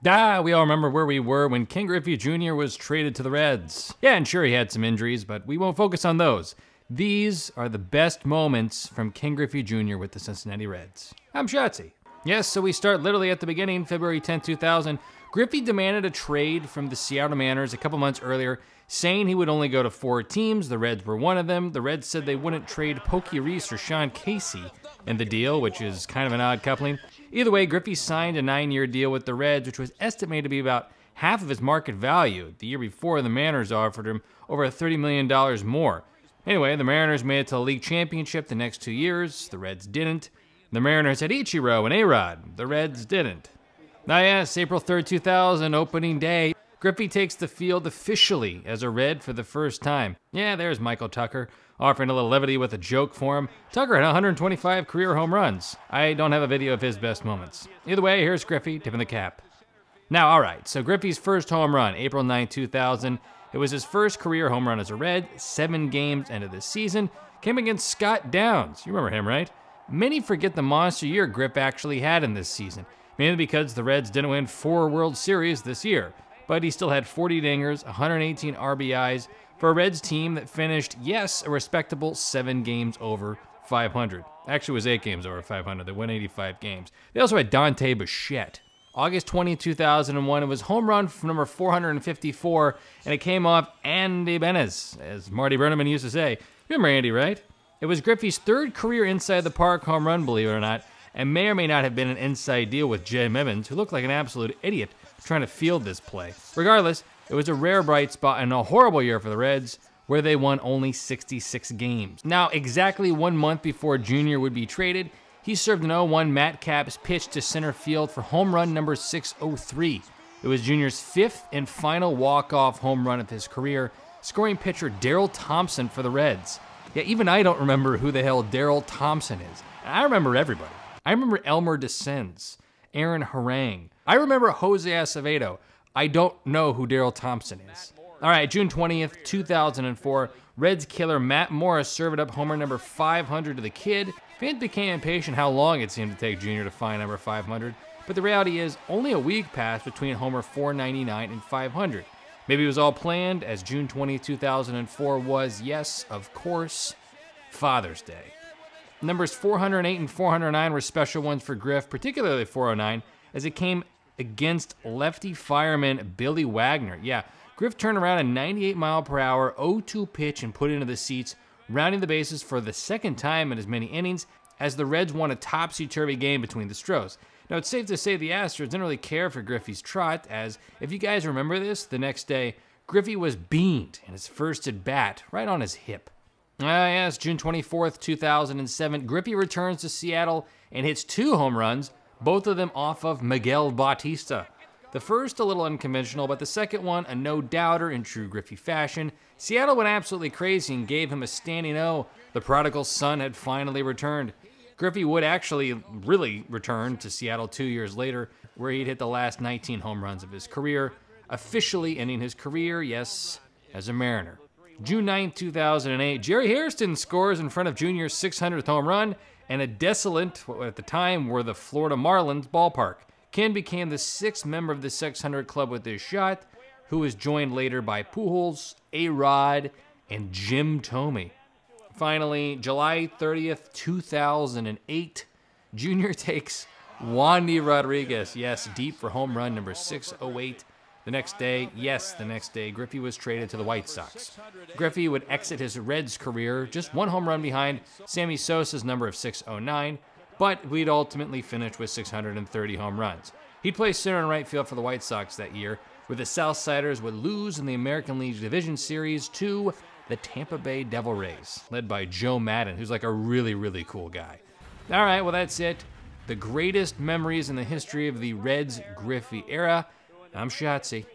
We all remember where we were when Ken Griffey Jr. was traded to the Reds. Yeah, and sure, he had some injuries, but we won't focus on those. These are the best moments from Ken Griffey Jr. with the Cincinnati Reds. I'm Shotzi. Yes, so we start literally at the beginning, February 10, 2000. Griffey demanded a trade from the Seattle Mariners a couple months earlier, saying he would only go to 4 teams. The Reds were one of them. The Reds said they wouldn't trade Pokey Reese or Sean Casey in the deal, which is kind of an odd coupling. Either way, Griffey signed a 9-year deal with the Reds, which was estimated to be about half of his market value. The year before, the Mariners offered him over $30 million more. Anyway, the Mariners made it to the league championship the next 2 years. The Reds didn't. The Mariners had Ichiro and A-Rod. The Reds didn't. Now yes, April 3rd, 2000, opening day. Griffey takes the field officially as a Red for the first time. Yeah, there's Michael Tucker, offering a little levity with a joke for him. Tucker had 125 career home runs. I don't have a video of his best moments. Either way, here's Griffey tipping the cap. Now, all right, so Griffey's first home run, April 9, 2000. It was his first career home run as a Red, 7 games into the season. Came against Scott Downs. You remember him, right? Many forget the monster year Griff actually had in this season, mainly because the Reds didn't win 4 World Series this year. But he still had 40 dingers, 118 RBIs for a Reds team that finished, yes, a respectable 7 games over 500. Actually, it was 8 games over 500. They won 85 games. They also had Dante Bichette. August 20, 2001, it was home run number 454, and it came off Andy Benes, as Marty Brennaman used to say. You remember Andy, right? It was Griffey's 3rd career inside the park home run, believe it or not, and may or may not have been an inside deal with Jim Evans, who looked like an absolute idiot trying to field this play. Regardless, it was a rare bright spot and a horrible year for the Reds, where they won only 66 games. Now, exactly 1 month before Jr. would be traded, he served an 0-1 Matt Capps pitch to center field for home run number 603. It was Jr.'s 5th and final walk-off home run of his career, scoring pitcher Daryl Thompson for the Reds. Yeah, even I don't remember who the hell Daryl Thompson is. And I remember everybody. I remember Elmer Descends, Aaron Harang. I remember Jose Acevedo. I don't know who Daryl Thompson is. All right, June 20th, 2004, Reds killer Matt Morris served up homer number 500 to the Kid. Fans became impatient how long it seemed to take Jr. to find number 500, but the reality is only a week passed between homer 499 and 500. Maybe it was all planned, as June 20, 2004 was, yes, of course, Father's Day. Numbers 408 and 409 were special ones for Griff, particularly 409, as it came against lefty fireman Billy Wagner. Yeah, Griff turned around a 98-mile-per-hour 0-2 pitch and put it into the seats, rounding the bases for the 2nd time in as many innings, as the Reds won a topsy-turvy game between the Stros. Now, it's safe to say the Astros didn't really care for Griffey's trot, as, if you guys remember this, the next day, Griffey was beamed in his first at-bat, right on his hip. Yes, June 24th, 2007, Griffey returns to Seattle and hits 2 home runs, both of them off of Miguel Bautista. The first a little unconventional, but the second one a no-doubter in true Griffey fashion. Seattle went absolutely crazy and gave him a standing O. The prodigal son had finally returned. Griffey would actually really return to Seattle 2 years later, where he'd hit the last 19 home runs of his career, officially ending his career, yes, as a Mariner. June 9, 2008, Jerry Hairston scores in front of Jr.'s 600th home run, and a desolate, what at the time were the Florida Marlins ballpark. Ken became the 6th member of the 600 club with this shot, who was joined later by Pujols, A-Rod, and Jim Thome. Finally, July 30th, 2008, Jr. takes Wandy Rodriguez, yes, deep for home run number 608. The next day, Griffey was traded to the White Sox. Griffey would exit his Reds career just 1 home run behind Sammy Sosa's number of 609, but we'd ultimately finished with 630 home runs. He'd play center and right field for the White Sox that year, where the Southsiders would lose in the American League Division Series to the Tampa Bay Devil Rays, led by Joe Madden, who's like a really, really cool guy. All right, well, that's it. The greatest memories in the history of the Reds Griffey era. I'm Shotzi.